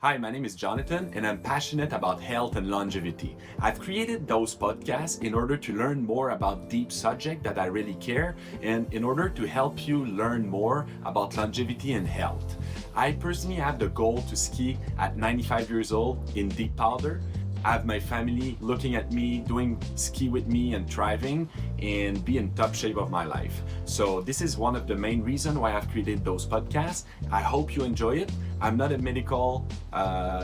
Hi, my name is Jonathan, and I'm passionate about health and longevity. I've created those podcasts in order to learn more about deep subject that I really care, and in order to help you learn more about longevity and health. I personally have the goal to ski at 95 years old in deep powder. I have my family looking at me, doing ski with me and thriving and be in top shape of my life. So this is one of the main reasons why I've created those podcasts. I hope you enjoy it. I'm not a medical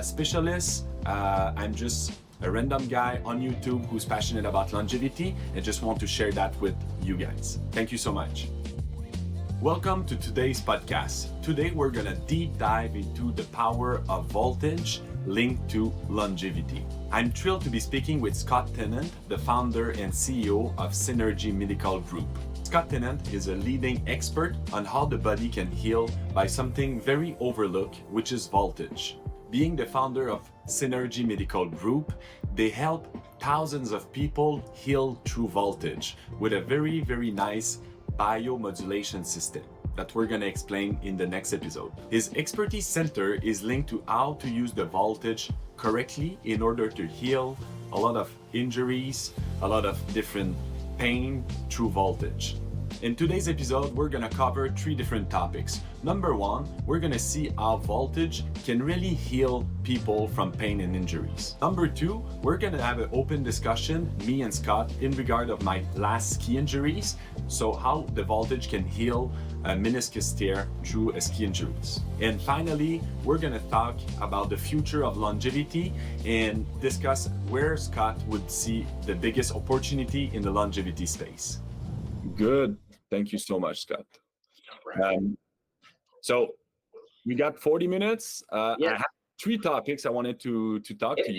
specialist. I'm just a random guy on YouTube who's passionate about longevity and just want to share that with you guys. Thank you so much. Welcome to today's podcast. Today we're gonna deep dive into the power of voltage linked to longevity. I'm thrilled to be speaking with Scott Tennant, the founder and CEO of Senergy Medical Group. Scott Tennant is a leading expert on how the body can heal by something very overlooked, which is voltage. Being the founder of Senergy Medical Group, they help thousands of people heal through voltage with a very, very nice bio-modulation system that we're going to explain in the next episode. His expertise center is linked to how to use the voltage correctly in order to heal a lot of injuries, a lot of different pain through voltage. In today's episode, we're going to cover 3 different topics. Number 1, we're going to see how voltage can really heal people from pain and injuries. Number 2, we're going to have an open discussion, me and Scott, in regard of my last ski injuries. So how the voltage can heal a meniscus tear through a ski injuries. And finally, we're going to talk about the future of longevity and discuss where Scott would see the biggest opportunity in the longevity space. Good. Thank you so much, Scott. So we got 40 minutes. I have 3 topics I wanted to talk to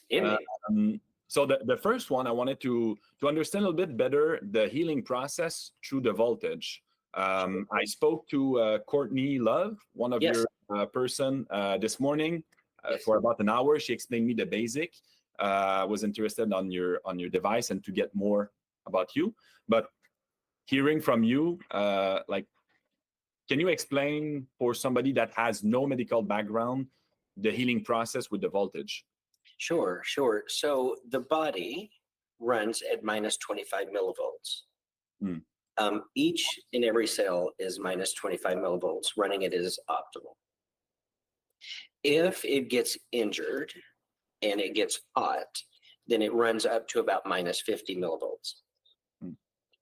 you. So the first one, I wanted to understand a little bit better the healing process through the voltage. I spoke to Courtney Love, one of your person this morning for about an hour. She explained me the basic. Was interested on your device and to get more about you. But hearing from you, can you explain for somebody that has no medical background the healing process with the voltage? Sure. So the body runs at minus 25 millivolts. Each and every cell is minus 25 millivolts. Running it is optimal. If it gets injured and it gets hot, then it runs up to about minus 50 millivolts.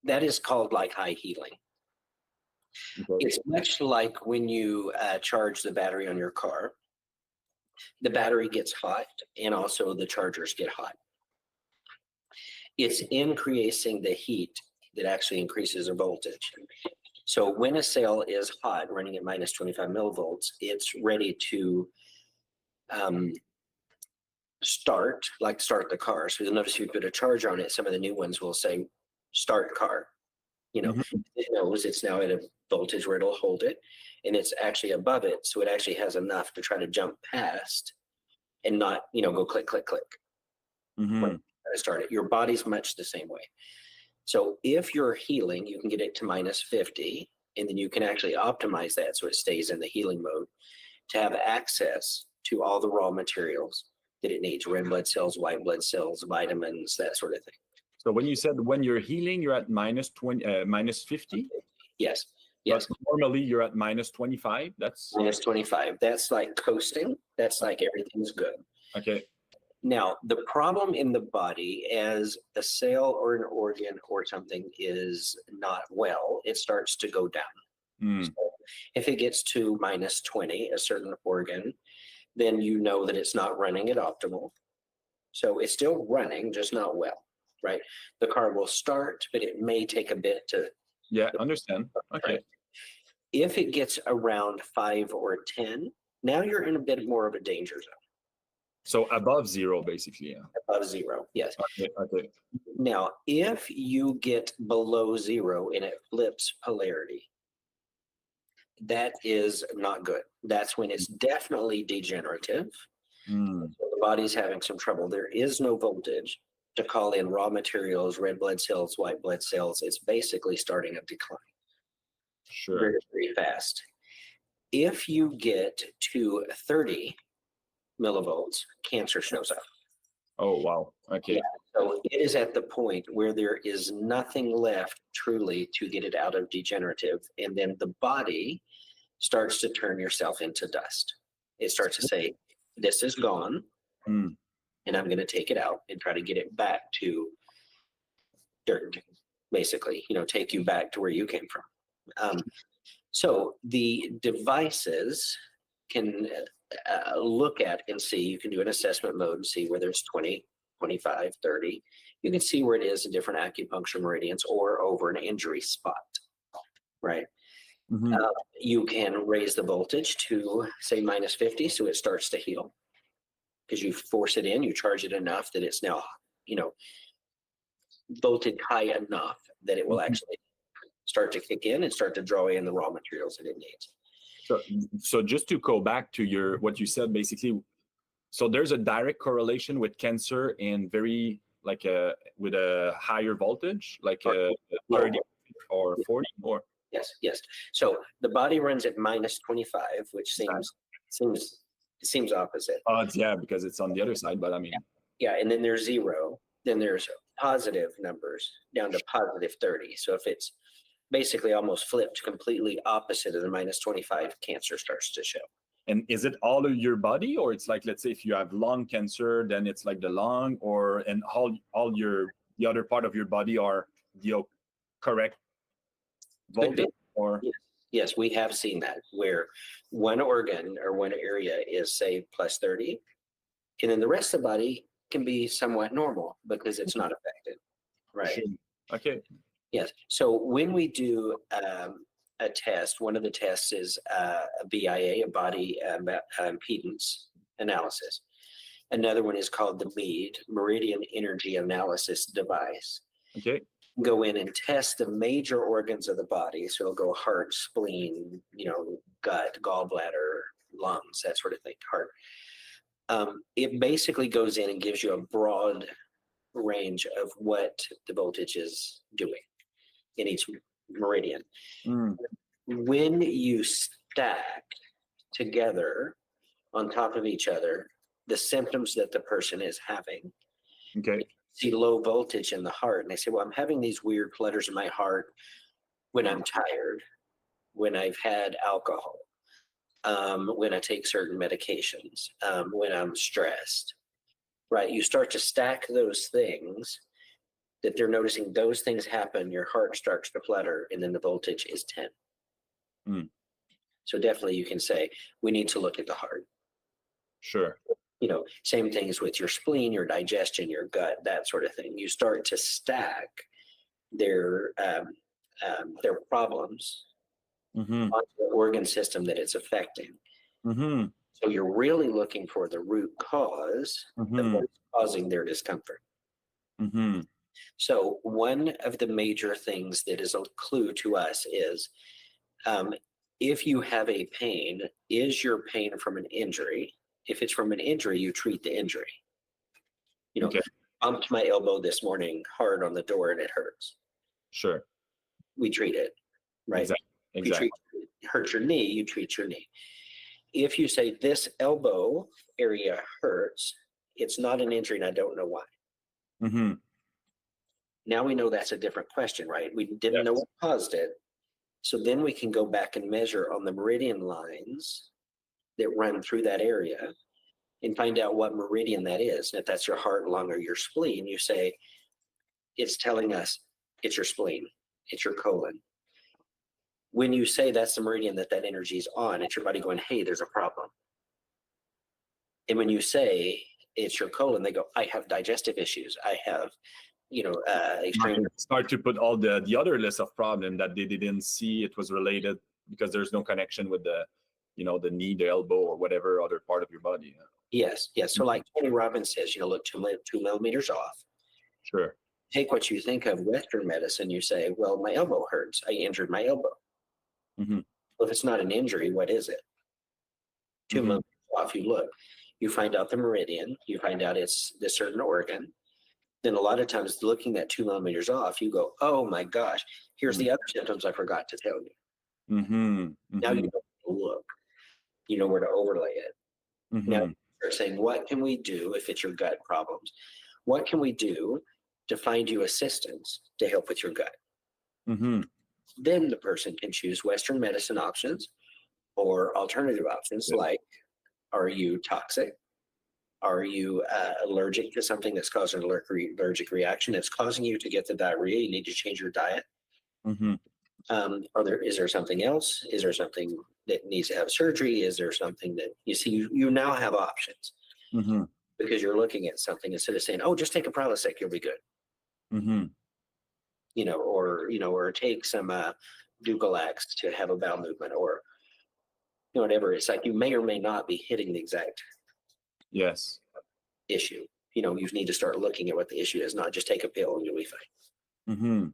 That is called like high healing. Okay. It's much like when you charge the battery on your car. The battery gets hot and also the chargers get hot. It's increasing the heat that actually increases the voltage. So when a cell is hot, running at minus 25 millivolts, it's ready to start the car. So you'll notice if you put a charger on it, some of the new ones will say, start car. It knows it's now at a voltage where it'll hold it, and it's actually above it, so it actually has enough to try to jump past and not, go click, click, click. When I start it. Your body's much the same way. So if you're healing, you can get it to minus 50, and then you can actually optimize that so it stays in the healing mode to have access to all the raw materials that it needs: red blood cells, white blood cells, vitamins, that sort of thing. So when you said when you're healing, you're at minus 50? Yes. But normally you're at minus 25. That's minus 25. That's like coasting. That's like everything's good. Okay. Now, the problem in the body, as a cell or an organ or something is not well, it starts to go down. So if it gets to minus 20, a certain organ, then you know that it's not running at optimal. So it's still running, just not well. Right, the car will start, but it may take a bit to. Yeah, understand. Okay. Right? If it gets around 5 or 10, now you're in a bit more of a danger zone. So above 0, basically. Yeah. Above 0, yes. Okay. Now, if you get below 0 and it flips polarity, that is not good. That's when it's definitely degenerative. So the body's having some trouble. There is no voltage to call in raw materials, red blood cells, white blood cells. It's basically starting a decline. Sure. Very, very fast. If you get to 30, millivolts, cancer shows up. Oh, wow. Okay. Yeah. So it is at the point where there is nothing left truly to get it out of degenerative. And then the body starts to turn yourself into dust. It starts to say, this is gone, Mm. and I'm going to take it out and try to get it back to dirt, basically, take you back to where you came from. So the devices can look at and see, you can do an assessment mode and see whether it's 20, 25, 30. You can see where it is in different acupuncture meridians or over an injury spot, right? Mm-hmm. You can raise the voltage to say -50, so it starts to heal, because you force it in, you charge it enough that it's now, voltage high enough that it will actually start to kick in and start to draw in the raw materials that it needs. So just to go back to what you said, basically, so there's a direct correlation with cancer and with a higher voltage, like a 30 or 40 or. Yes. So the body runs at -25, which seems opposite. Yeah, because it's on the other side, but I mean. Yeah, and then there's 0. Then there's positive numbers down to +30. So if it's basically almost flipped completely opposite of the -25, cancer starts to show. And is it all of your body, or it's like, let's say if you have lung cancer, then it's like the lung, and the other part of your body are the correct voltage? Or yes, we have seen that, where one organ or one area is, say, +30, and then the rest of the body can be somewhat normal because it's not affected, right? Sure. Okay. Yes. So when we do a test, one of the tests is a BIA, a body impedance analysis. Another one is called the MEAD, Meridian Energy Analysis Device. Okay. Go in and test the major organs of the body. So it'll go heart, spleen, gut, gallbladder, lungs, that sort of thing, heart. It basically goes in and gives you a broad range of what the voltage is doing in each meridian. Mm. When you stack together on top of each other the symptoms that the person is having, Okay. see low voltage in the heart, and they say, well, I'm having these weird flutters in my heart when I'm tired, when I've had alcohol, when I take certain medications, when I'm stressed, right? You start to stack those things that they're noticing, those things happen, your heart starts to flutter, and then the voltage is 10. Mm. So definitely you can say, we need to look at the heart. Sure. Same things with your spleen, your digestion, your gut, that sort of thing. You start to stack their problems Mm-hmm. onto the organ system that it's affecting. Mm-hmm. So you're really looking for the root cause of what's causing their discomfort. Mm-hmm. So one of the major things that is a clue to us is, if you have a pain, is your pain from an injury? If it's from an injury, you treat the injury. Okay. Bumped my elbow this morning hard on the door and it hurts. Sure. We treat it, right? Exactly. Hurt your knee, you treat your knee. If you say this elbow area hurts, it's not an injury and I don't know why. Mm-hmm. Now we know that's a different question, right? We didn't know what caused it. So then we can go back and measure on the meridian lines that run through that area and find out what meridian that is. And if that's your heart, lung, or your spleen, you say, it's telling us it's your spleen, it's your colon. When you say that's the meridian that energy is on, it's your body going, hey, there's a problem. And when you say it's your colon, they go, I have digestive issues. I have, extreme. Start to put all the other list of problem that they didn't see it was related, because there's no connection with the knee, the elbow, or whatever other part of your body. Yes. So like Tony Robbins says, look 2 millimeters off. Sure. Take what you think of Western medicine. You say, well, my elbow hurts. I injured my elbow. Mm-hmm. Well, if it's not an injury, what is it? 2 millimeters off. You look, you find out the meridian. You find out it's this certain organ. Then a lot of times looking at 2 millimeters off, you go, oh my gosh, here's the other symptoms I forgot to tell you. Mm-hmm. Mm-hmm. Now you know where to look. You know where to overlay it. Now, start saying, what can we do if it's your gut problems? What can we do to find you assistance to help with your gut? Mm-hmm. Then the person can choose Western medicine options or alternative options like, are you toxic? Are you allergic to something that's causing an allergic reaction that's causing you to get the diarrhea? You need to change your diet. Mm-hmm. Is there something else? Is there something that needs to have surgery? Is there something that you see? You now have options Mm-hmm. because you're looking at something instead of saying, "Oh, just take a Prilosec, you'll be good," Mm-hmm. or take some Dulcolax to have a bowel movement, or whatever. It's like you may or may not be hitting the exact Yes. issue. You need to start looking at what the issue is, not just take a pill and you'll be fine. Mm-hmm.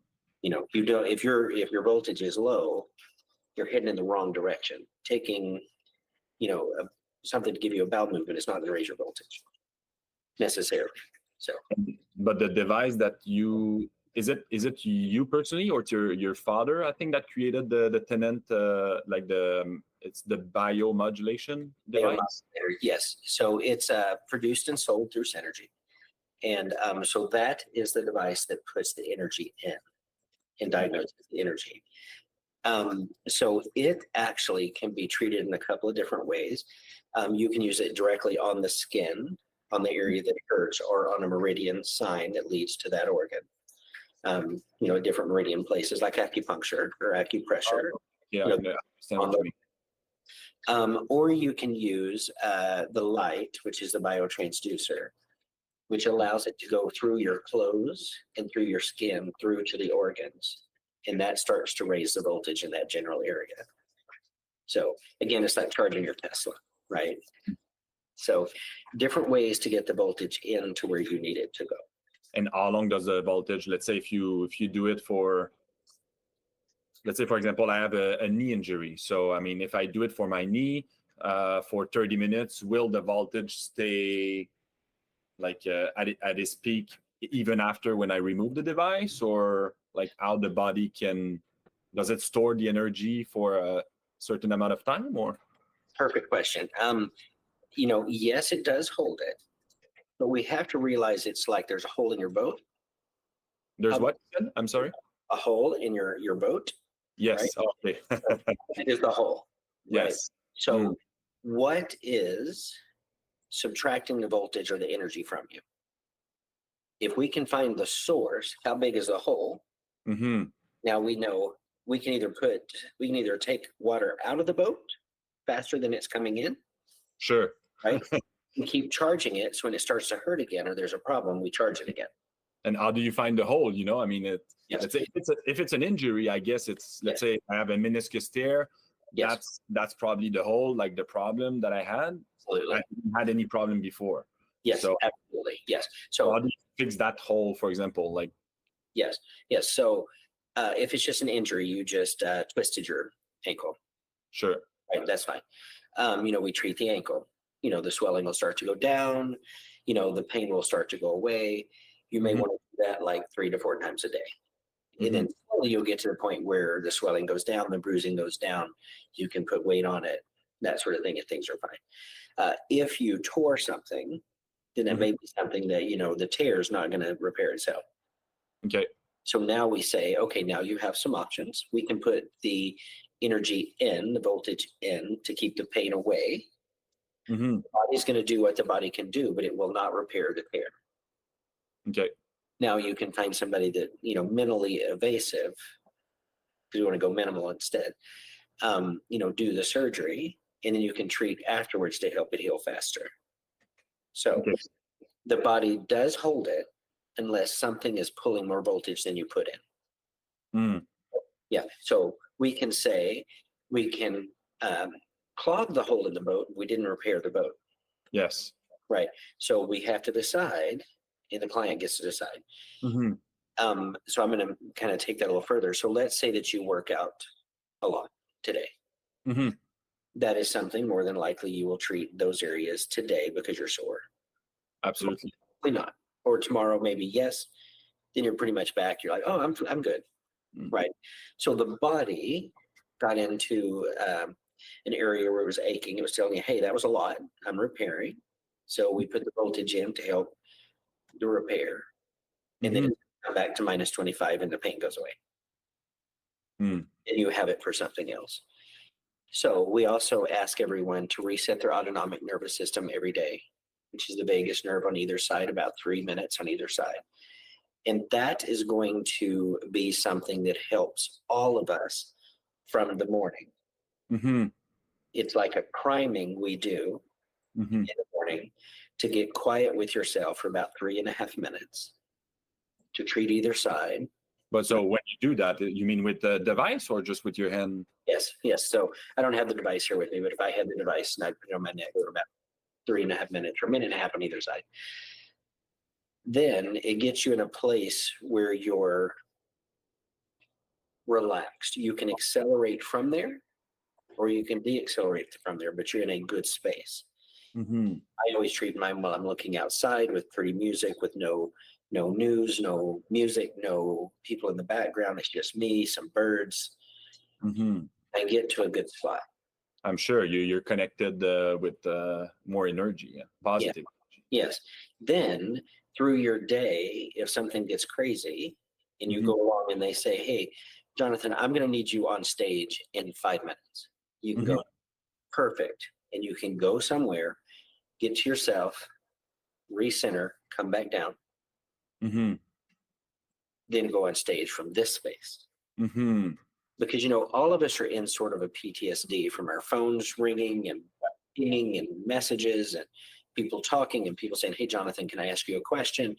You don't if your voltage is low, you're heading in the wrong direction. Taking something to give you a bowel movement is not going to raise your voltage necessarily. So, But the device that you is it you personally or it's your father? I think that created the Tennant like it's the bio-modulation device. yes. So it's produced and sold through Senergy, and so that is the device that puts the energy in and diagnoses the energy. So it actually can be treated in a couple of different ways. You can use it directly on the skin, on the area that hurts, or on a meridian sign that leads to that organ. Different meridian places like acupuncture or acupressure. Yeah, You know, I understand what you mean. or you can use the light, which is the biotransducer, which allows it to go through your clothes and through your skin through to the organs. And that starts to raise the voltage in that general area. So again, it's like charging your Tesla, right? So different ways to get the voltage into where you need it to go. And how long does the voltage, let's say if you do it for, let's say for example, I have a knee injury. So I mean, if I do it for my knee for 30 minutes, will the voltage stay like at its peak even after when I remove the device, or like how the body does it store the energy for a certain amount of time? Or Perfect question. Yes, it does hold it, but we have to realize it's like there's a hole in your boat. there's what? I'm sorry. A hole in your boat. Yes. Right? Okay. It is the hole. Right? Yes. So what is subtracting the voltage or the energy from you? If we can find the source, how big is the hole? Mm-hmm. Now we know we can either take water out of the boat faster than it's coming in, Sure. right? And keep charging it, so when it starts to hurt again or there's a problem, we charge it again. And how do you find the hole? I mean, Yes. let's say if it's an injury, I guess let's say I have a meniscus tear. Yes. That's probably the hole, like the problem that I had. Absolutely. I didn't had any problem before. Yes, So absolutely. Yes. how So do you fix that hole, for example? Like yes. So if it's just an injury, you just twisted your ankle. sure. Right, that's fine. We treat the ankle. The swelling will start to go down. The pain will start to go away. You may want to do that like 3 to 4 times a day. And then slowly you'll get to the point where the swelling goes down, the bruising goes down. You can put weight on it, that sort of thing, and things are fine. If you tore something, then it may be something that, the tear is not going to repair itself. Okay. So now we say, okay, now you have some options. We can put the energy in, the voltage in to keep the pain away. Mm-hmm. The body's going to do what the body can do, but it will not repair the tear. Okay. Now you can find somebody that, minimally evasive, because you want to go minimal instead, do the surgery, and then you can treat afterwards to help it heal faster. So the body does hold it unless something is pulling more voltage than you put in. Mm. Yeah. So we can say we can clog the hole in the boat. We didn't repair the boat. Yes. Right. So we have to decide, and the client gets to decide. Mm-hmm. So I'm going to kind of take that a little further. So let's say that you work out a lot today. Mm-hmm. That is something more than likely you will treat those areas today because you're sore. Absolutely. Probably not. Or tomorrow, maybe yes. Then you're pretty much back. You're like, oh, I'm good. Right. So the body got into an area where it was aching. It was telling you, hey, that was a lot. I'm repairing. So we put the voltage in to help the repair, and then Mm-hmm. come back to minus 25 and the pain goes away. Mm. And you have it for something else. So we also ask everyone to reset their autonomic nervous system every day, which is the vagus nerve on either side, about 3 minutes on either side. And that is going to be something that helps all of us from the morning. Mm-hmm. It's like a priming we do Mm-hmm. in the morning to get quiet with yourself for about 3.5 minutes to treat either side. But so when you do that, you mean with the device or just with your hand? Yes, yes. So I don't have the device here with me, but if I had the device and I put it on my neck for about 3.5 minutes or a minute and a half on either side, then it gets you in a place where you're relaxed. You can accelerate from there or you can de-accelerate from there, but you're in a good space. Mm-hmm. I always treat mine while I'm looking outside with pretty music, with no news, no music, no people in the background. It's just me, some birds. Mm-hmm. I get to a good spot. I'm sure you're connected with more energy, yeah, Yeah. positive. Yes. Then through your day, if something gets crazy and you Mm-hmm. go along and they say, "Hey, Jonathan, I'm going to need you on stage in 5 minutes." You can Mm-hmm. go, "Perfect." And you can go somewhere, get to yourself, recenter, come back down, Mm-hmm. then go on stage from this space. Mm-hmm. Because, all of us are in sort of a PTSD from our phones ringing and pinging and messages and people talking and people saying, "Hey, Jonathan, can I ask you a question?"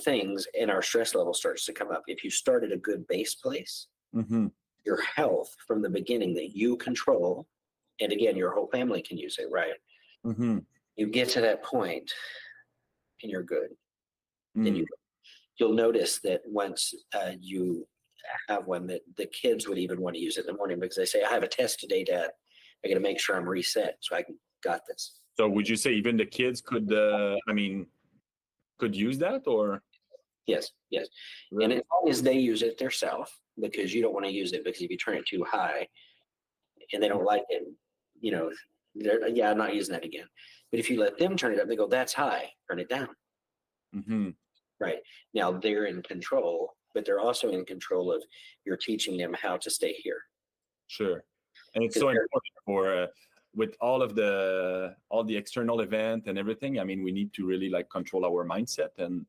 Things, and our stress level starts to come up. If you start at a good base place, Mm-hmm. your health from the beginning that you control, and again, your whole family can use it, right? Mm-hmm. You get to that point and you're good. Then Mm. you'll notice that once you have one, that the kids would even want to use it in the morning because they say, "I have a test today, Dad. I got to make sure I'm reset so I got this." So would you say even the kids could, could use that or Yes, yes. And really? as long as they use it themselves, because you don't want to use it, because if you turn it too high and they don't like it, you know, yeah, I'm not using that again. But if you let them turn it up, they go, "That's high, turn it down." Mm-hmm. Right. Now they're in control, but they're also in control of you're teaching them how to stay here. Sure. And it's 'Cause so they're- important for with all the external event and everything. I mean, we need to really like control our mindset and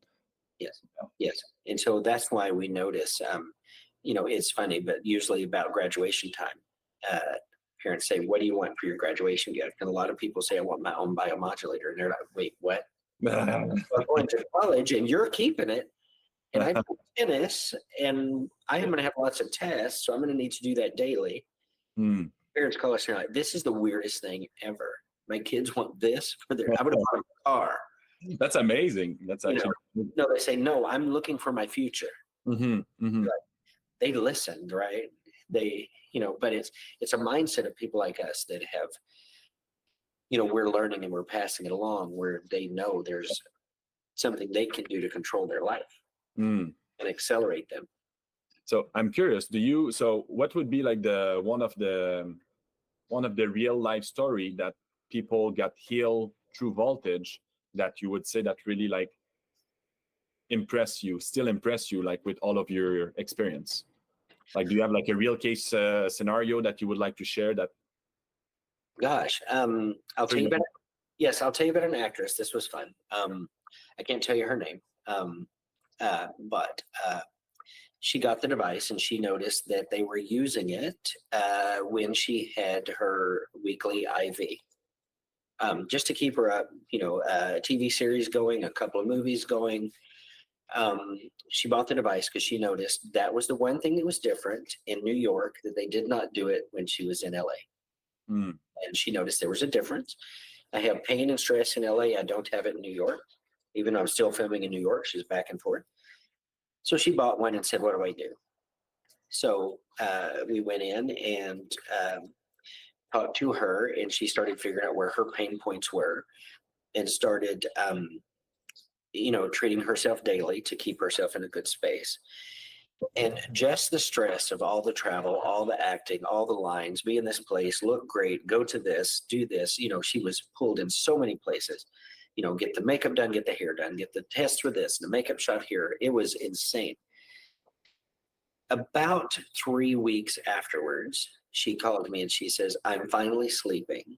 Yes, yes. And so that's why we notice, it's funny, but usually about graduation time, uh, parents say, "What do you want for your graduation gift?" And a lot of people say, "I want my own bio-modulator." And they're like, "Wait, what?" I'm going to college and you're keeping it. And I play tennis and I am going to have lots of tests. So I'm going to need to do that daily. Hmm. Parents call us and they're like, "This is the weirdest thing ever. My kids want this for their, I would have bought them a car." That's amazing. That's You know, actually. no, they say, "No, I'm looking for my future." Mm-hmm. Mm-hmm. They listened, right? But it's a mindset of people like us that have, we're learning and we're passing it along where they know there's something they can do to control their life Mm. and accelerate them. So I'm curious. So what would be like the one of the real life story that people got healed through voltage that you would say that really like still impress you, like with all of your experience? Like, do you have like a real case scenario that you would like to share that? Gosh, I'll tell you about. Yes, I'll tell you about an actress. This was fun. I can't tell you her name, but she got the device and she noticed that they were using it when she had her weekly IV. Just to keep her up, a TV series going, a couple of movies going. She bought the device because she noticed that was the one thing that was different in New York, that they did not do it when she was in LA. Mm. And she noticed there was a difference. I have pain and stress in LA. I don't have it in New York, even though I'm still filming in New York. She's back and forth. So she bought one and said, "What do I do?" So we went in and talked to her, and she started figuring out where her pain points were and started, treating herself daily to keep herself in a good space. And just the stress of all the travel, all the acting, all the lines, be in this place, look great, go to this, do this. She was pulled in so many places. Get the makeup done, get the hair done, get the test for this, the makeup shot here. It was insane. About 3 weeks afterwards, she called me and she says, I'm finally sleeping.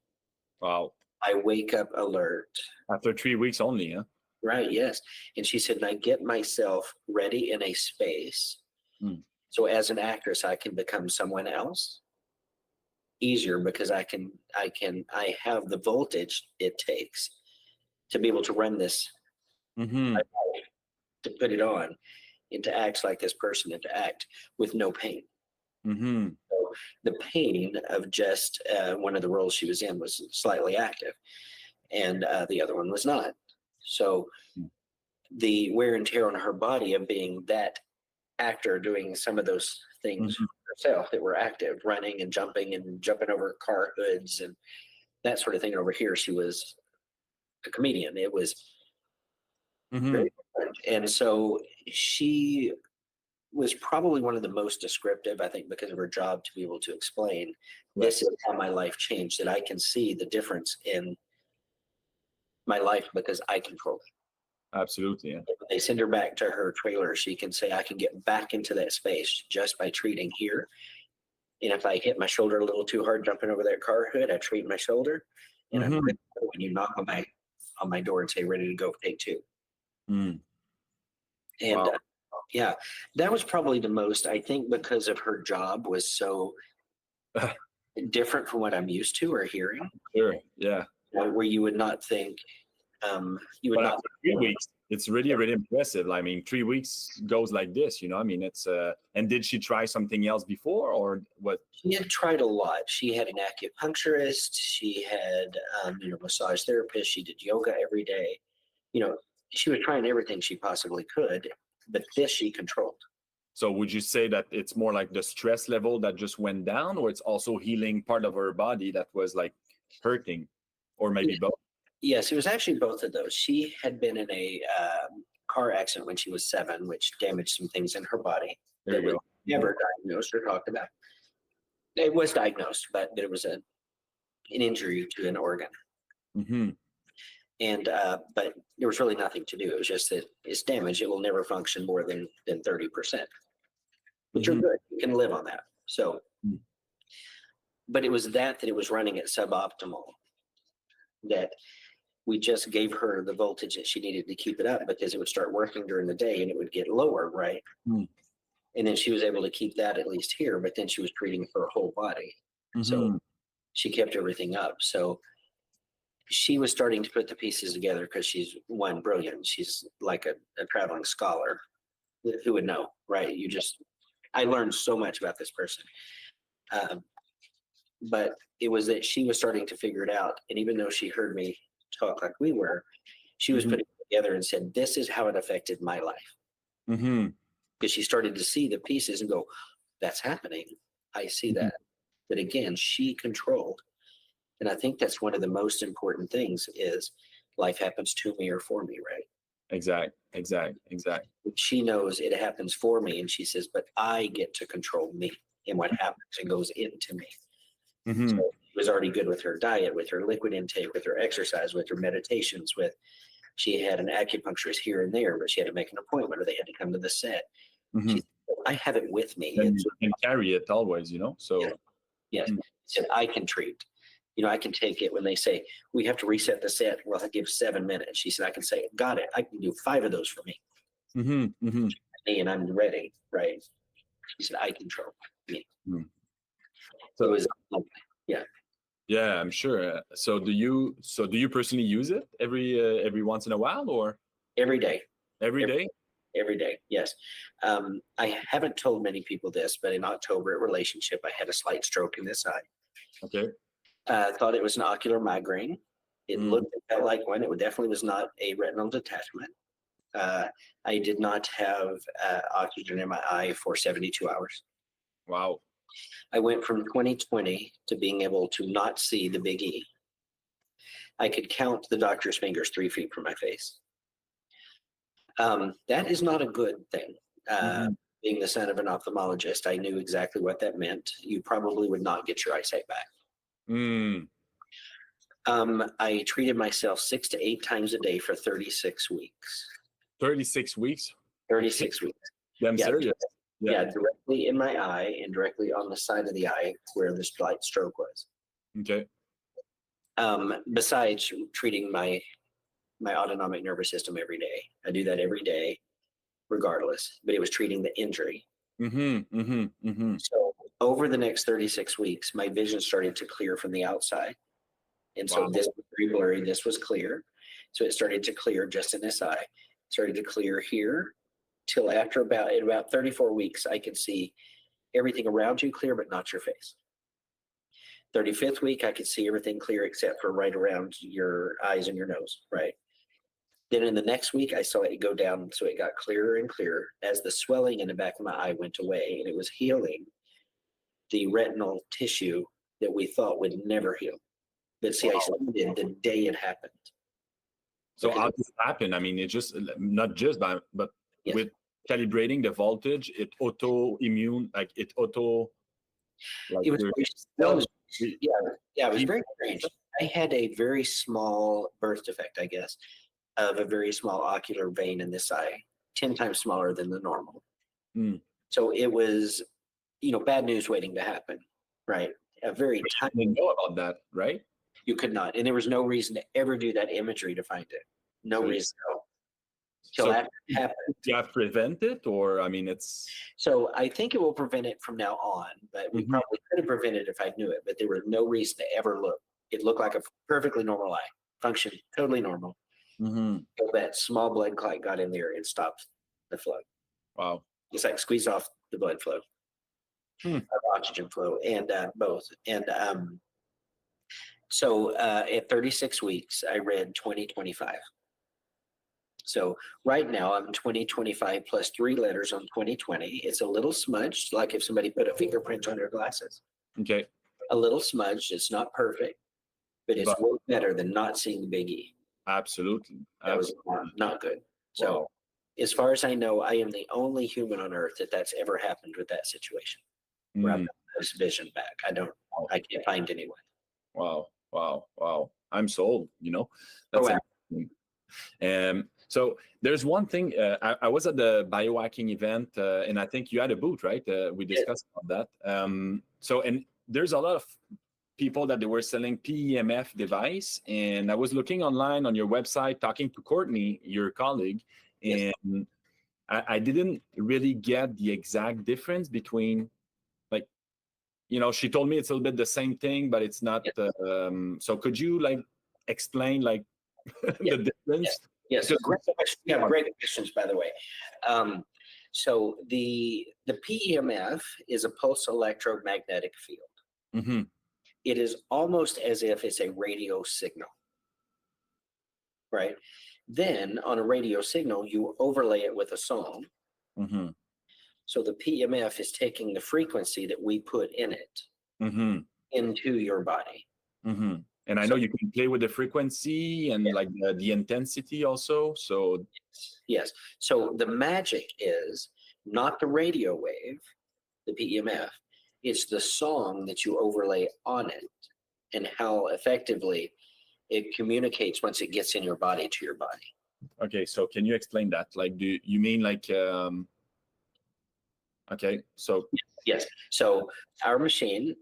Wow. I wake up alert. After 3 weeks only, huh? Right, yes. And she said, and I get myself ready in a space. Mm. So as an actress, I can become someone else easier because I have the voltage it takes to be able to run this, Mm-hmm. to put it on and to act like this person and to act with no pain. Mm-hmm. So the pain of just one of the roles she was in was slightly active, and the other one was not. So the wear and tear on her body of being that actor doing some of those things Mm-hmm. herself that were active, running and jumping over car hoods and that sort of thing. Over here, she was a comedian. It was Mm-hmm. very different. And so she was probably one of the most descriptive, I think, because of her job to be able to explain this is how my life changed, that I can see the difference in my life because I control it. Absolutely. Yeah. When they send her back to her trailer, she can say, I can get back into that space just by treating here. And if I hit my shoulder a little too hard jumping over that car hood, I treat my shoulder. And I'm Mm-hmm. ready when you knock on my door and say, ready to go, take two. Mm. And Wow. yeah, that was probably the most, I think, because of her job was so different from what I'm used to or hearing, Sure. Yeah. where you would not think, you would But not. after 3 weeks, it's really, really impressive. I mean, 3 weeks goes like this, I mean, it's, and did she try something else before or what? She had tried a lot. She had an acupuncturist. She had, massage therapist. She did yoga every day. She was trying everything she possibly could, but this she controlled. So would you say that it's more like the stress level that just went down, or it's also healing part of her body that was like hurting, or maybe both? Yes, it was actually both of those. She had been in a car accident when she was 7, which damaged some things in her body There that you was go. never diagnosed or talked about. It was diagnosed, but it was an injury to an organ. Mm-hmm. And but there was really nothing to do. It was just that it's damaged. It will never function more than 30%. But you're Mm-hmm. good. You can live on that. So, Mm. but it was that it was running at suboptimal, that we just gave her the voltage that she needed to keep it up because it would start working during the day and it would get lower, right? Mm. And then she was able to keep that at least here, but then she was treating her whole body. So Mm-hmm. she kept everything up. So she was starting to put the pieces together because she's one, brilliant. She's like a traveling scholar. Who would know, right? I learned so much about this person. Um, but it was that she was starting to figure it out. And even though she heard me talk like we were, she was Mm-hmm. putting it together and said, this is how it affected my life. Mm-hmm. Because she started to see the pieces and go, that's happening. I see that. But again, she controlled. And I think that's one of the most important things is life happens to me or for me, right? Exact. She knows it happens for me. And she says, but I get to control me and what happens and goes into me. Mm-hmm. So she was already good with her diet, with her liquid intake, with her exercise, with her meditations, she had an acupuncturist here and there, but she had to make an appointment or they had to come to the set. Mm-hmm. She said, I have it with me. And you can carry it always, So Yes. Mm. She said, I can treat. I can take it when they say, we have to reset the set. Well, I give 7 minutes. She said, I can say, got it. I can do 5 of those for me. Mm-hmm. Mm-hmm. And I'm ready, right? She said, I control me. Mm. So it So was, yeah, yeah, I'm sure. So do you personally use it every once in a while, or every day. every day? Every day, yes. I haven't told many people this, but in October at Relationship, I had a slight stroke in this eye. Okay. Thought it was an ocular migraine. It Mm. looked and felt like one. It definitely was not a retinal detachment. I did not have oxygen in my eye for 72 hours. Wow. I went from 20/20 to being able to not see the big E. I could count the doctor's fingers 3 feet from my face. That is not a good thing. Mhm. being the son of an ophthalmologist, I knew exactly what that meant. You probably would not get your eyesight back. Mm. I treated myself 6 to 8 times a day for 36 weeks. 36 weeks? 36 weeks. I'm serious. Yeah, directly in my eye and directly on the side of the eye where this light stroke was. Okay. Besides treating my autonomic nervous system every day. I do that every day, regardless, but it was treating the injury. So over the next 36 weeks, my vision started to clear from the outside. And so this was very blurry, this was clear. So it started to clear just in this eye, started to clear here till after about 34 weeks, I could see everything around you clear, but not your face. 35th week, I could see everything clear except for right around your eyes and your nose, right? Then in the next week, I saw it go down, so it got clearer and clearer as the swelling in the back of my eye went away, and it was healing the retinal tissue that we thought would never heal. But see, I still did the day it happened. So how does it happen? I mean, it just, not just by, but Yes. with calibrating the voltage, it auto-immune, like it auto, like It was your very, cells- it was very strange. I had a very small birth defect, I guess, of a very small ocular vein in this eye, 10 times smaller than the normal. Mm. So it was, bad news waiting to happen, right? A very I didn't know about that, right? You could not, and there was no reason to ever do that imagery to find it. No reason at all. Till after it happened. Do you have to prevent it, or I mean, it's? So I think it will prevent it from now on, but we probably could have prevented it if I knew it. But there was no reason to ever look. It looked like a perfectly normal eye, functioned totally normal. So that small blood clot got in there and stopped the flow. Wow. It's like squeeze off the blood flow, oxygen flow, and both. And so at 36 weeks, I read 2025. So right now I'm 2025 plus 3 letters on 2020. It's a little smudged, like if somebody put a fingerprint on your glasses. Okay. A little smudged. It's not perfect, but it's way better than not seeing the big E. Absolutely. That was not good. So as far as I know, I am the only human on earth that's ever happened with that situation. Where I've got this vision back. I can't find anyone. Wow. I'm sold, That's amazing. So there's one thing, I was at the biohacking event, and I think you had a booth, right? We discussed about that. So, and there's a lot of people that they were selling PMF device, and I was looking online on your website, talking to Courtney, your colleague, and I didn't really get the exact difference between, like, she told me it's a little bit the same thing, but it's not. So could you explain the difference? Yes, great questions, by the way. So the PEMF is a pulse electromagnetic field. It is almost as if it's a radio signal, right? Then on a radio signal, you overlay it with a song. So the PEMF is taking the frequency that we put in it into your body. And I know you can play with the frequency and the intensity also. So yes. So the magic is not the radio wave, the PEMF. It's the song that you overlay on it and how effectively it communicates once it gets in your body to your body. Okay. So can you explain that? Do you mean okay. So yes. So our machine,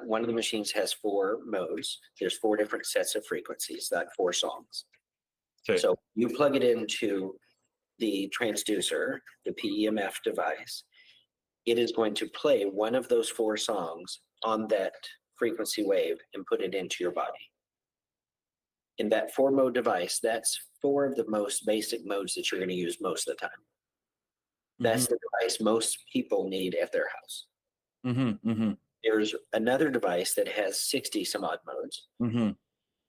one of the machines has 4 modes. There's 4 different sets of frequencies, like 4 songs. Okay. So you plug it into the transducer, the PEMF device. It is going to play one of those 4 songs on that frequency wave and put it into your body. In that 4-mode device, that's 4 of the most basic modes that you're going to use most of the time. That's the device most people need at their house. There's another device that has 60 some odd modes.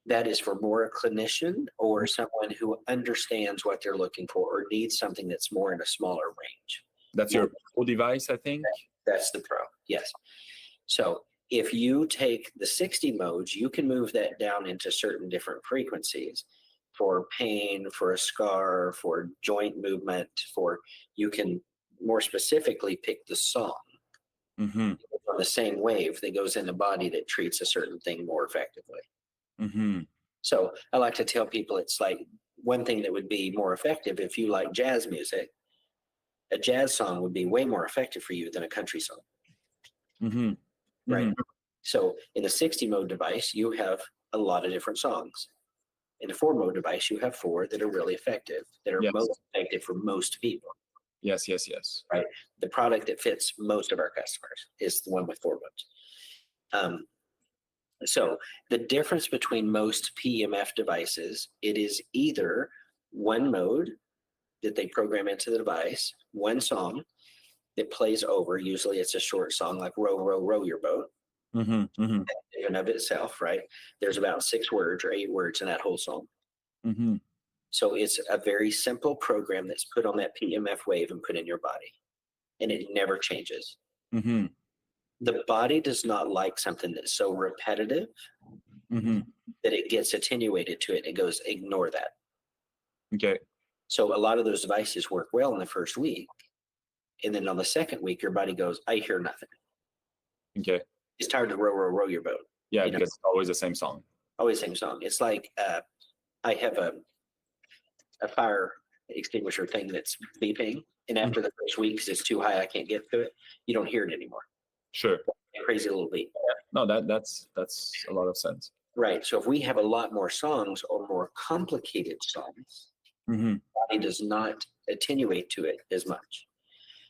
That is for more a clinician or someone who understands what they're looking for or needs something that's more in a smaller range. That's your Pro device, I think? That's the Pro, yes. So if you take the 60 modes, you can move that down into certain different frequencies for pain, for a scar, for joint movement, you can more specifically pick the song Mm-hmm. on the same wave that goes in the body that treats a certain thing more effectively. Mm-hmm. So I like to tell people it's like one thing that would be more effective if you like jazz music, a jazz song would be way more effective for you than a country song, Mm-hmm. right? Mm-hmm. So in the 60 mode device, you have a lot of different songs. In the 4 mode device, you have 4 that are really effective, that are Yes. most effective for most people, Yes. Yes. Yes. right? The product that fits most of our customers is the one with 4 modes. So the difference between most PMF devices, it is either one mode that they program into the device, one song that plays over. Usually it's a short song like row, row, row your boat. Mm-hmm. Mm-hmm. In and of itself, right? There's about 6 words or 8 words in that whole song. Mm-hmm. So it's a very simple program that's put on that PMF wave and put in your body, and it never changes. Mm-hmm. The body does not like something that's so repetitive Mm-hmm. that it gets attenuated to it. It goes, ignore that. Okay. So a lot of those devices work well in the first week. And then on the second week, your body goes, I hear nothing. Okay. It's tired to row, row, row your boat. Yeah, You know, because it's always the same song. always same song. It's like I have a fire extinguisher thing that's beeping. And after the first week, because it's too high, I can't get to it, you don't hear it anymore. Sure. A crazy little beep. No, that's a lot of sense. Right. So if we have a lot more songs or more complicated songs, Mm-hmm. the body does not attenuate to it as much.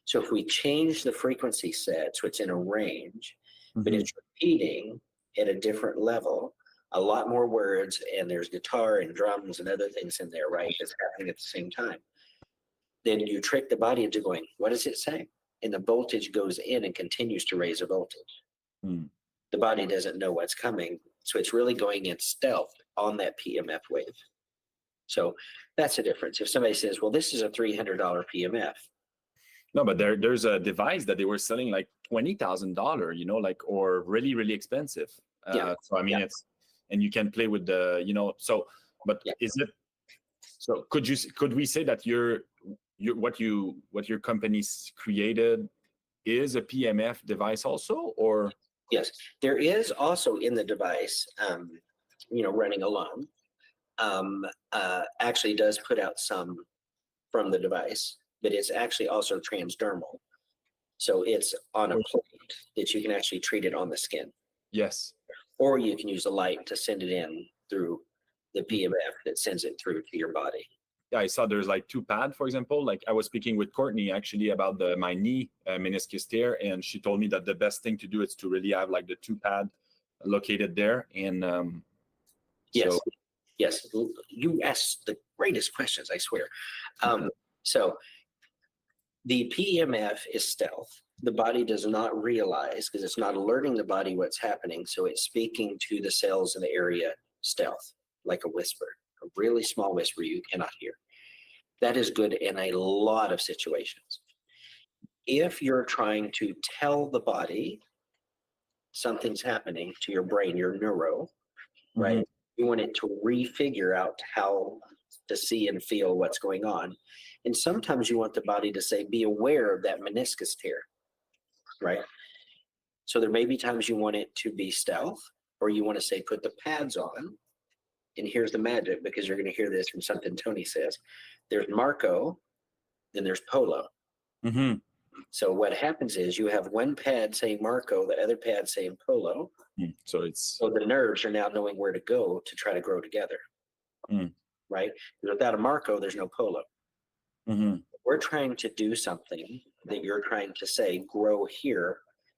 So if we change the frequency set so it's in a range, but Mm-hmm. it's repeating at a different level, a lot more words, and there's guitar and drums and other things in there, right? That's happening at the same time. Then you trick the body into going, what does it say? And the voltage goes in and continues to raise a voltage. Mm. The body doesn't know what's coming. So it's really going in stealth on that PMF wave. So that's the difference. If somebody says, well, this is a $300 PMF. No, but there's a device that they were selling like $20,000, you know, like, or really, really expensive. Yeah. So I mean, Yeah. it's, and you can play with the, you know, so, but Yeah. is it, so could we say that what your company's created is a PMF device also, or? Yes, there is also in the device, running alone, actually does put out some from the device, but it's actually also transdermal. So it's on a plate that you can actually treat it on the skin, Yes. or you can use a light to send it in through the PMF that sends it through to your body. Yeah, I saw there's like 2 pads, for example. Like I was speaking with Courtney actually about my knee meniscus tear, and she told me that the best thing to do is to really have like the 2 pad located there. And Yes, so, yes, you asked the greatest questions, I swear. So the PMF is stealth. The body does not realize because it's not alerting the body what's happening. So it's speaking to the cells in the area stealth, like a whisper, a really small whisper you cannot hear. That is good in a lot of situations. If you're trying to tell the body something's happening to your brain, your neuro, right? You want it to refigure out how to see and feel what's going on. And sometimes you want the body to say, be aware of that meniscus tear, right? So there may be times you want it to be stealth, or you want to say, put the pads on. And here's the magic, because you're going to hear this from something Tony says. There's Marco, then there's Polo. mm-hmm. So what happens is you have one pad saying Marco, the other pad saying Polo. So it's, So the nerves are now knowing where to go to try to grow together, right? Without a Marco, there's no Polo. mm-hmm. We're trying to do something that you're trying to say, grow here.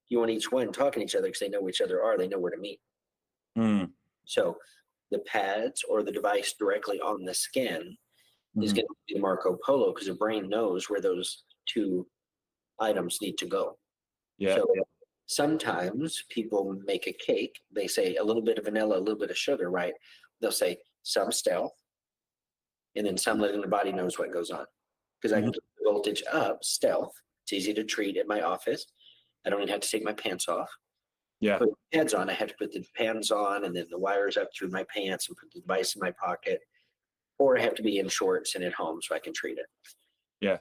You want each one talking to each other because they know each other are, they know where to meet. So the pads or the device directly on the skin is going to be Marco Polo, because the brain knows where those 2 items need to go. Yeah. So sometimes people make a cake, they say a little bit of vanilla, a little bit of sugar, right? They'll say some stealth, and then some letting the body knows what goes on. Because I can keep the voltage up, stealth. It's easy to treat at my office. I don't even have to take my pants off. Yeah. Put the pads on. I have to put the pants on and then the wires up through my pants and put the device in my pocket. Or I have to be in shorts and at home so I can treat it. Yeah.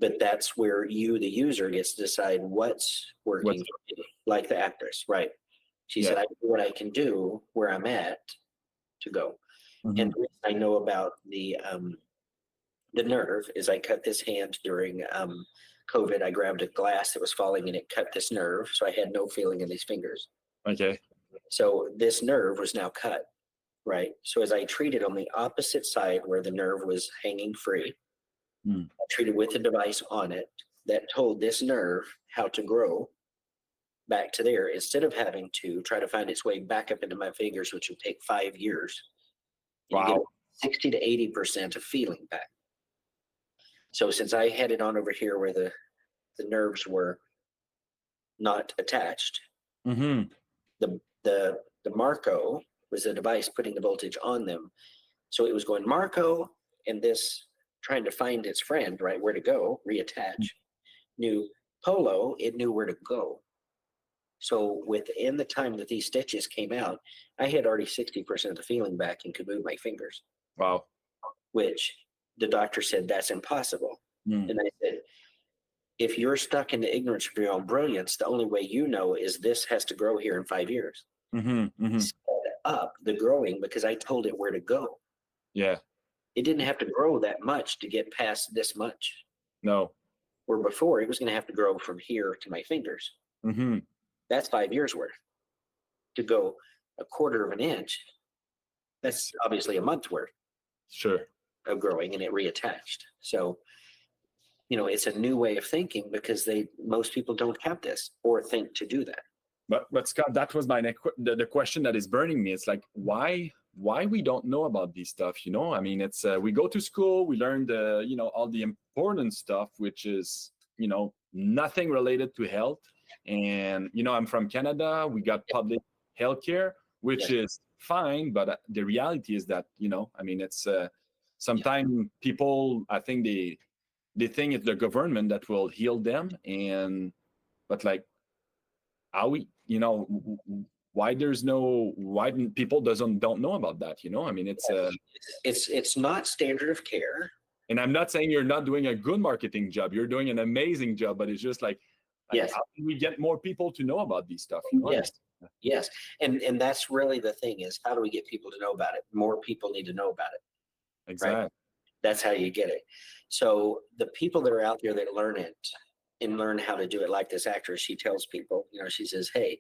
but that's where you, the user, gets to decide what's working What's for me, like the actress, right? She yeah. said, I do what I can do where I'm at to go. And Mm-hmm. the reason I know about the nerve is I cut this hand during COVID. I grabbed a glass that was falling and it cut this nerve. So I had no feeling in these fingers. Okay. So this nerve was now cut, right? So as I treated on the opposite side where the nerve was hanging free, Mm. I treated with a device on it that told this nerve how to grow back to there instead of having to try to find its way back up into my fingers, which would take 5 years. You get Wow. 60 to 80% of feeling back. So since I had it on over here where the nerves were not attached, Mm-hmm. the Marco was the device putting the voltage on them. So it was going Marco and this trying to find its friend, right, where to go, reattach. Knew Polo, it knew where to go. So within the time that these stitches came out, I had already 60% of the feeling back and could move my fingers, Wow. which the doctor said that's impossible. Mm. And I said, if you're stuck in the ignorance of your own brilliance, the only way you know is this has to grow here in 5 years. Mm-hmm. Mm-hmm. Sped up the growing because I told it where to go. Yeah. It didn't have to grow that much to get past this much. No. Where before it was going to have to grow from here to my fingers. Mm-hmm. That's 5 years worth. To go a quarter of an inch, that's obviously a month's worth Sure. of growing and it reattached. So, it's a new way of thinking because most people don't have this or think to do that. But Scott, that was my next the question that is burning me. It's like why we don't know about these stuff, you know? I mean, it's we go to school, we learn the, all the important stuff, which is, nothing related to health. And, I'm from Canada, we got public healthcare, which is fine, but the reality is that, I mean, it's sometimes people, I think they think it's the government that will heal them, but like how we, why people don't know about that, I mean, it's not standard of care. and I'm not saying you're not doing a good marketing job, you're doing an amazing job, but it's just like Yes. how can we get more people to know about these stuff, Yes. And that's really the thing is, how do we get people to know about it? More people need to know about it. Exactly. Right? That's how you get it. So the people that are out there that learn it and learn how to do it, like this actress, she tells people, she says, hey,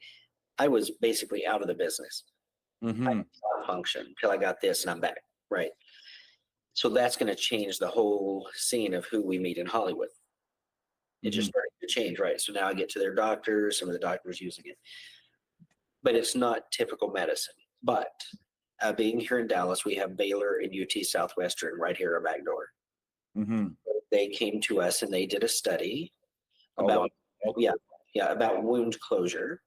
I was basically out of the business. Mm-hmm. I didn't function until I got this and I'm back. Right. So that's going to change the whole scene of who we meet in Hollywood. It just started to change, right? So now I get to their doctors, some of the doctors using it. But it's not typical medicine. But being here in Dallas, we have Baylor and UT Southwestern right here our back door. Mm-hmm. They came to us and they did a study Wow. about wound closure.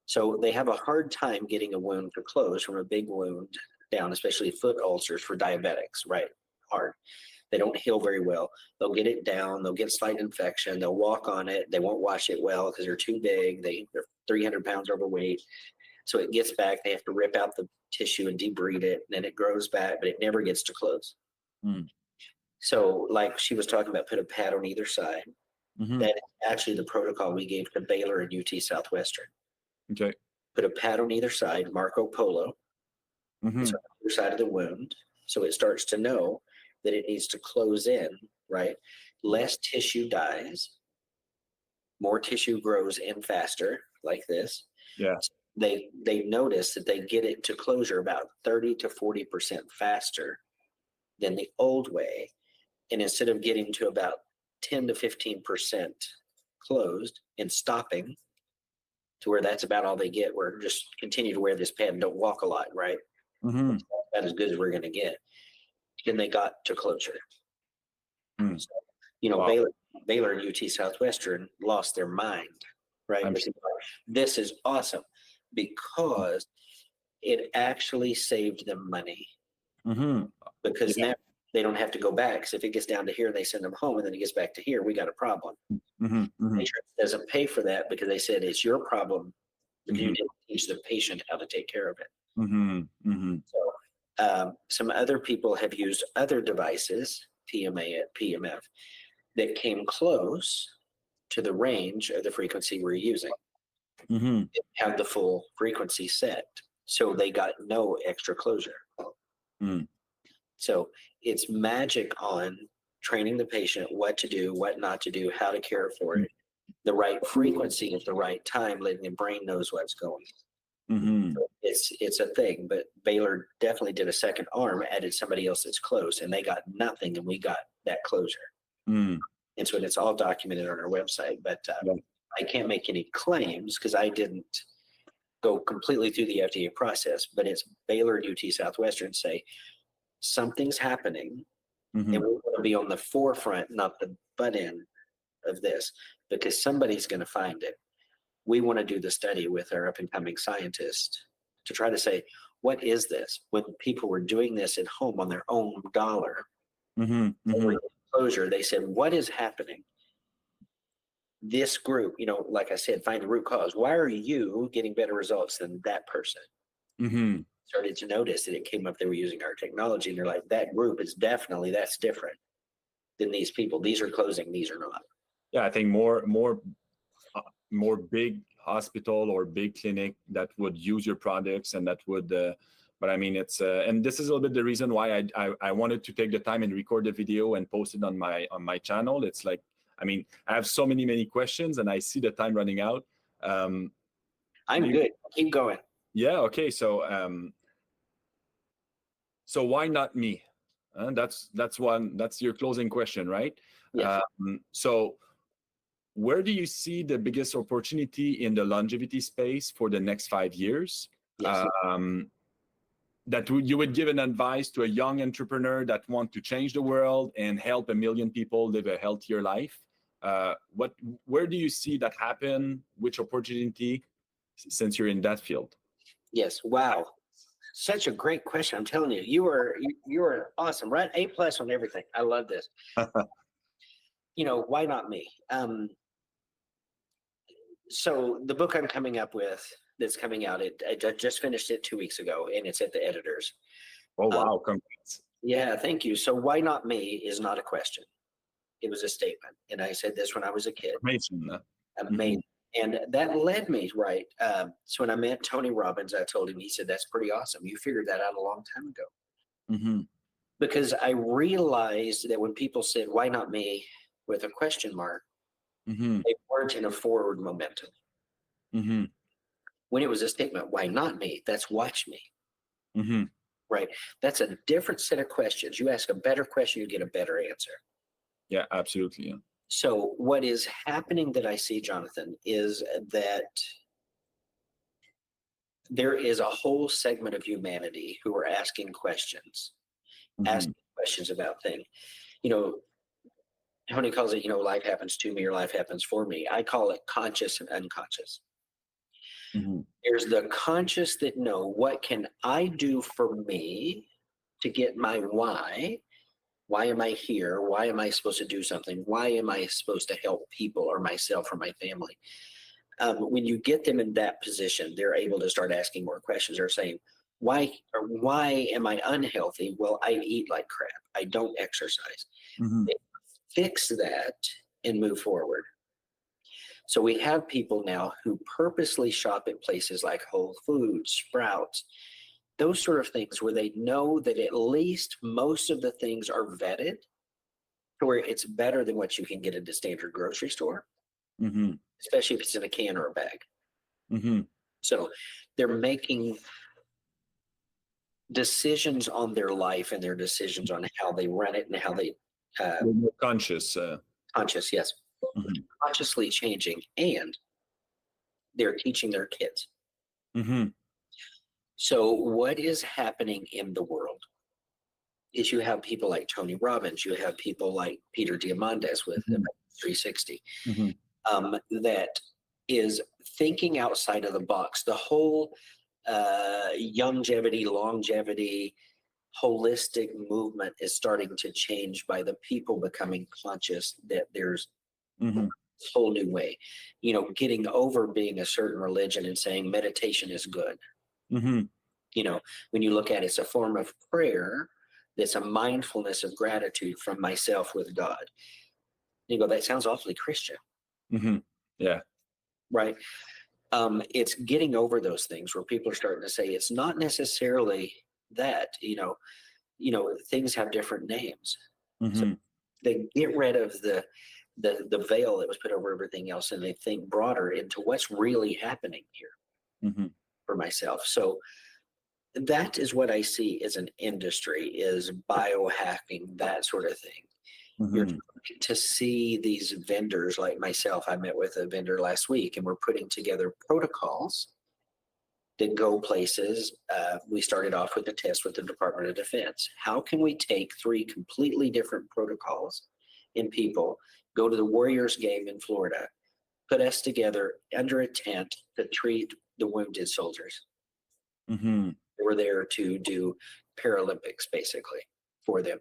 So they have a hard time getting a wound to close from a big wound down, especially foot ulcers for diabetics, right? Hard. They don't heal very well. They'll get it down. They'll get slight infection. They'll walk on it. They won't wash it well because they're too big. They're 300 pounds overweight. So it gets back. They have to rip out the tissue and debride it. And then it grows back, but it never gets to close. Mm. So like she was talking about, put a pad on either side. Mm-hmm. That is actually the protocol we gave to Baylor and UT Southwestern. Okay. Put a pad on either side, Marco Polo. Mm-hmm. It's on either side of the wound. So it starts to know that it needs to close in, right? Less tissue dies, more tissue grows in faster, like this. Yeah. They notice that they get it to closure about 30 to 40% faster than the old way. And instead of getting to about 10 to 15% closed and stopping to where that's about all they get, we're just continue to wear this pad and don't walk a lot, right? Mm-hmm. That's as good as we're going to get. Then they got to closure. Mm. So, Wow. Baylor and UT Southwestern lost their mind, right? This is awesome because it actually saved them money. Mm-hmm. Because now they don't have to go back. Because if it gets down to here and they send them home and then it gets back to here, we got a problem. Mm-hmm. Mm-hmm. Insurance doesn't pay for that because they said it's your problem because you didn't teach the patient how to take care of it. Mm-hmm. Mm-hmm. So some other people have used other devices, PMF, that came close to the range of the frequency we're using. Mm-hmm. Have the full frequency set. So they got no extra closure. Mm. So it's magic on training the patient what to do, what not to do, how to care for it, the right frequency at the right time, letting the brain knows what's going. Mm-hmm. It's a thing, but Baylor definitely did a second arm, added somebody else that's close, and they got nothing, and we got that closure. Mm. And so it's all documented on our website, but Yeah. I can't make any claims because I didn't go completely through the FDA process, but it's Baylor and UT Southwestern say something's happening, Mm-hmm. and we want to be on the forefront, not the butt end of this, because somebody's going to find it. We want to do the study with our up and coming scientists to try to say, what is this? When people were doing this at home on their own dollar, Mm-hmm. Mm-hmm. closure, they said, what is happening? This group, like I said, find the root cause. Why are you getting better results than that person? Mm-hmm. Started to notice that it came up, they were using our technology, and they're like, that group is definitely, that's different than these people. These are closing, these are not. Yeah, I think more big hospital or big clinic that would use your products and that would but I mean it's and this is a little bit the reason why I wanted to take the time and record the video and post it on my channel. It's like, I mean, I have so many questions and I see the time running out. I'm maybe, good, keep going. yeah, okay, so why not me? That's your closing question, right? Yes. So where do you see the biggest opportunity in the longevity space for the next 5 years? Yes. That you would give an advice to a young entrepreneur that want to change the world and help 1 million people live a healthier life? Where do you see that happen? Which opportunity, since you're in that field? Yes. Wow. Such a great question. I'm telling you, you are awesome, right? A+ on everything. I love this. Why not me? So the book I'm coming up with that's coming out, I just finished it 2 weeks ago, and it's at the editors. Oh, wow. Congrats. Yeah, thank you. So why not me is not a question. It was a statement. And I said this when I was a kid. Amazing. Amazing. And that led me, right? So when I met Tony Robbins, I told him, he said, that's pretty awesome. You figured that out a long time ago. Mm-hmm. Because I realized that when people said, why not me, with a question mark, Mm-hmm. they weren't in a forward momentum. Mm-hmm. When it was a statement, why not me? That's watch me. Mm-hmm. Right? That's a different set of questions. You ask a better question, you get a better answer. Yeah, absolutely. Yeah. So what is happening that I see, Jonathan, is that there is a whole segment of humanity who are asking questions, asking questions about things. Tony calls it, life happens to me or life happens for me. I call it conscious and unconscious. Mm-hmm. There's the conscious that know, what can I do for me to get my why? Why am I here? Why am I supposed to do something? Why am I supposed to help people or myself or my family? When you get them in that position, they're able to start asking more questions. They're saying, why am I unhealthy? Well, I eat like crap. I don't exercise. Mm-hmm. They fix that and move forward. So we have people now who purposely shop at places like Whole Foods, Sprouts, those sort of things where they know that at least most of the things are vetted to where it's better than what you can get at the standard grocery store, Mm-hmm. especially if it's in a can or a bag. Mm-hmm. So they're making decisions on their life and their decisions on how they run it and how they More conscious. conscious, yes, Mm-hmm. consciously changing, and they're teaching their kids. Mm-hmm. So what is happening in the world is you have people like Tony Robbins, you have people like Peter Diamandis with 360, that is thinking outside of the box. The whole longevity, holistic movement is starting to change by the people becoming conscious that there's Mm-hmm. this whole new way, getting over being a certain religion and saying meditation is good. Mm-hmm. When you look at it, it's a form of prayer that's a mindfulness of gratitude from myself with God. You go, that sounds awfully Christian, Mm-hmm. Yeah. right? It's getting over those things where people are starting to say it's not necessarily that, things have different names. So Mm-hmm. they get rid of the veil that was put over everything else, and they think broader into what's really happening here Mm-hmm. for myself. So that is what I see as an industry, is biohacking, that sort of thing. You're Mm-hmm. trying to see these vendors like myself. I met with a vendor last week, and we're putting together protocols that go places. We started off with a test with the Department of Defense. How can we take three completely different protocols in people, go to the Warriors game in Florida, put us together under a tent to treat the wounded soldiers? Mm-hmm. They were there to do Paralympics basically for them.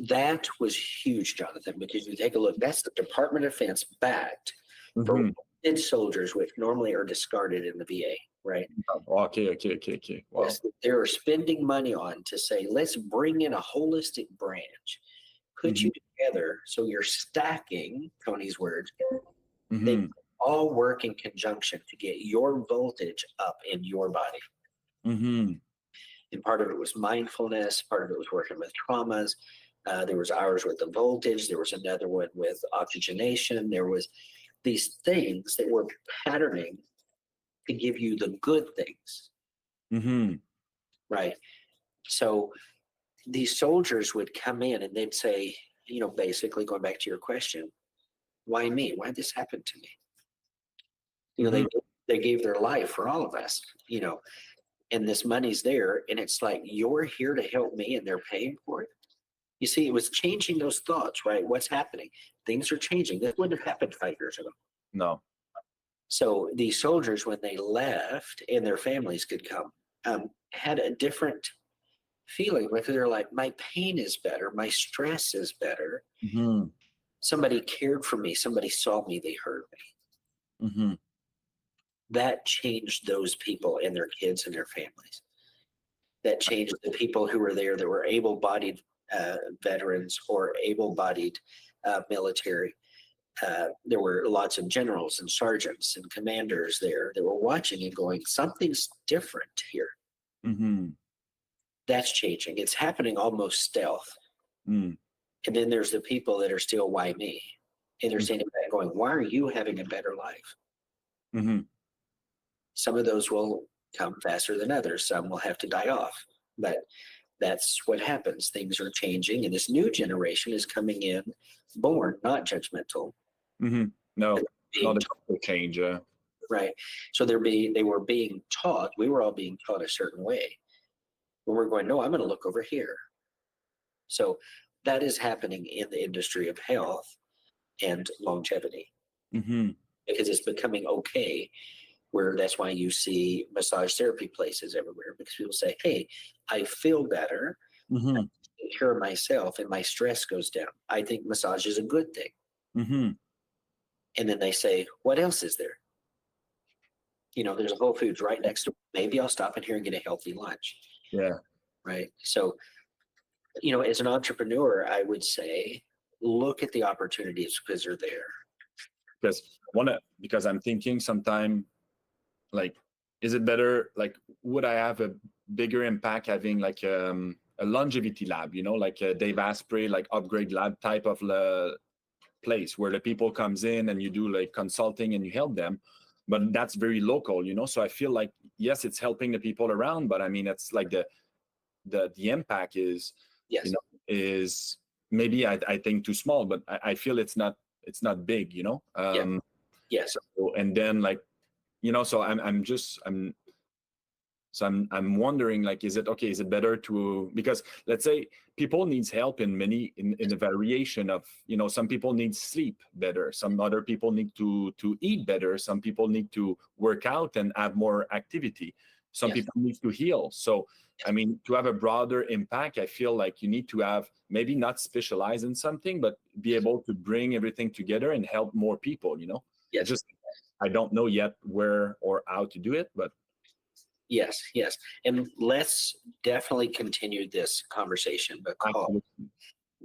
That was huge, Jonathan, because you take a look, that's the Department of Defense backed for Mm-hmm. wounded soldiers, which normally are discarded in the VA, right? Okay. Okay. Okay. Okay. Wow. Yes, they're spending money on to say, let's bring in a holistic branch, put Mm-hmm. you together so you're stacking, Tony's words, they Mm-hmm. all work in conjunction to get your voltage up in your body. Mm-hmm. And part of it was mindfulness, part of it was working with traumas. There was ours with the voltage. There was another one with oxygenation. There was these things that were patterning to give you the good things, Mm-hmm. right? So these soldiers would come in and they'd say, basically going back to your question, why me? Why did this happen to me? Mm-hmm. They gave their life for all of us, and this money's there, and it's like, you're here to help me, and they're paying for it. You see, it was changing those thoughts, right? What's happening? Things are changing. That wouldn't have happened 5 years ago. No. So these soldiers, when they left and their families could come, had a different feeling. Like they're like, my pain is better, my stress is better. Mm-hmm. Somebody cared for me, somebody saw me, they heard me. Mm-hmm. That changed those people and their kids and their families. That changed the people who were there that were able-bodied veterans or able-bodied military. There were lots of generals and sergeants and commanders there that were watching and going, something's different here. Mm-hmm. That's changing. It's happening almost stealth. Mm. And then there's the people that are still, why me? And they're standing back going, why are you having a better life? Mm-hmm. Some of those will come faster than others. Some will have to die off. But that's what happens. Things are changing. And this new generation is coming in born, not judgmental. Mm-hmm. No, Being not a change. right. So they were being taught, we were all being taught a certain way. When we're going, no, I'm going to look over here. So that is happening in the industry of health and longevity, Mm-hmm. because it's becoming okay, where that's why you see massage therapy places everywhere, because people say, hey, I feel better, Mm-hmm. I take care of myself, and my stress goes down. I think massage is a good thing. Mm-hmm. And then they say, what else is there? There's a Whole Foods right next to, maybe I'll stop in here and get a healthy lunch. Yeah. Right. So, as an entrepreneur, I would say, look at the opportunities because they're there. Because I'm thinking sometime, like, is it better, like, would I have a bigger impact having like a longevity lab, like a Dave Asprey, like upgrade lab type of place where the people comes in and you do like consulting and you help them, but that's very local, so I feel like, yes, it's helping the people around, but I mean, it's like the impact is, Yes. is maybe I think too small, but I feel it's not big, Yeah. Yes. so, and then like, so I'm wondering, like, is it better to, because let's say people needs help in the variation of, some people need sleep better, some other people need to eat better, some people need to work out and have more activity, some Yes. people need to heal. So I mean, to have a broader impact, I feel like you need to have, maybe not specialize in something, but be able to bring everything together and help more people, Yes. I don't know yet where or how to do it, but Yes. Yes. And let's definitely continue this conversation, because absolutely.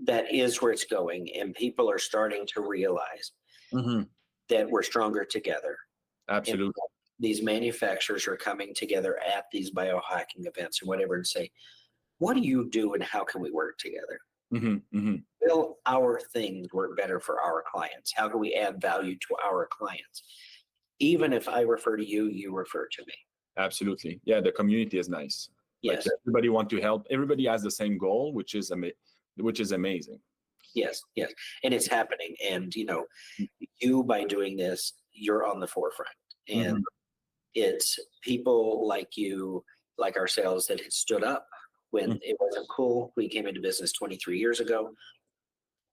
that is where it's going, and people are starting to realize Mhm. that we're stronger together. And Absolutely. these manufacturers are coming together at these biohacking events and whatever and say, what do you do and how can we work together? Mhm, mhm. Will our things work better for our clients? How can we add value to our clients? Even if I refer to you, you refer to me. Absolutely. Yeah, the community is nice. Like Yes, everybody want to help. Everybody has the same goal, which is amazing. yes, yes. And it's happening. And, you by doing this, you're on the forefront. And Mhm, it's people like you, like ourselves, that had stood up when mhm, it wasn't cool. We came into business 23 years ago. mhm.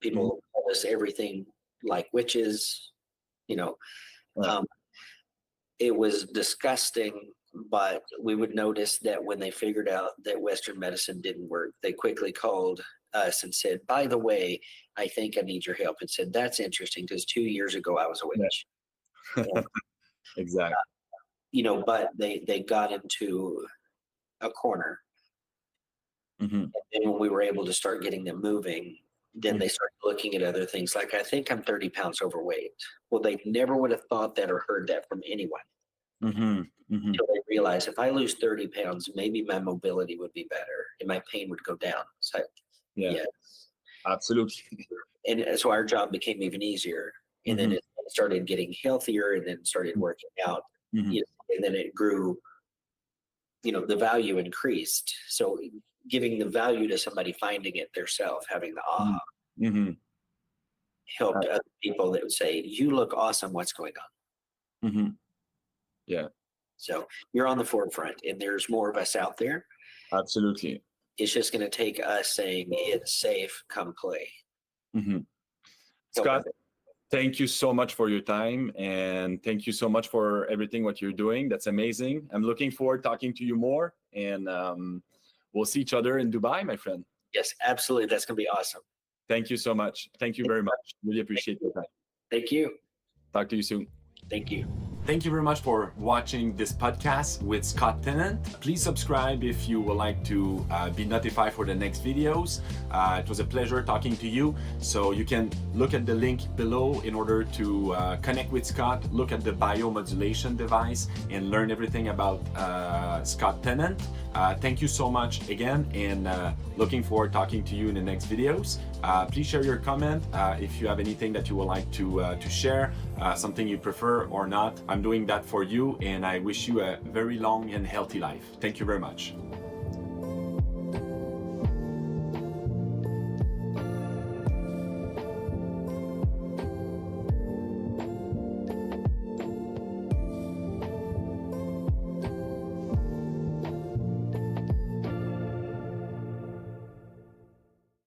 People called us everything like witches, you know. Yeah. Um, it was disgusting, but we would notice that when they figured out that Western medicine didn't work, they quickly called us and said, by the way, I think I need your help. And said, that's interesting because 2 years ago I was a Yeah. witch. And, Exactly. but they got into a corner. Mhm, And then when we were able to start getting them moving, then mhm, they started looking at other things like, I think I'm 30 pounds overweight. Well, they never would have thought that or heard that from anyone mhm, mhm. until they realized if I lose 30 pounds, maybe my mobility would be better and my pain would go down. So, Yeah, yeah. absolutely. And so our job became even easier. And then Mhm, it started getting healthier and then started working out. mhm, And then it grew, the value increased. So giving the value to somebody, finding it theirself, having the mhm, aha, mhm. helped other people that would say, you look awesome. What's going on? Mhm. Yeah, So you're on the forefront and there's more of us out there. absolutely. It's just going to take us saying it's safe, come play. Mhm. Help Scott, other. thank you so much for your time, and thank you so much for everything what you're doing. That's amazing. I'm looking forward talking to you more, and we'll see each other in Dubai, my friend. Yes, absolutely. That's going to be awesome. Thank you so much. Thank you very much. Really appreciate your time. Thank you. Talk to you soon. Thank you. Thank you very much for watching this podcast with Scott Tennant. Please subscribe if you would like to be notified for the next videos. It was a pleasure talking to you. So you can look at the link below in order to connect with Scott, look at the bio-modulation device, and learn everything about Scott Tennant. Thank you so much again, and looking forward to talking to you in the next videos. Please share your comment if you have anything that you would like to share, something you prefer or not. I'm doing that for you, and I wish you a very long and healthy life. Thank you very much.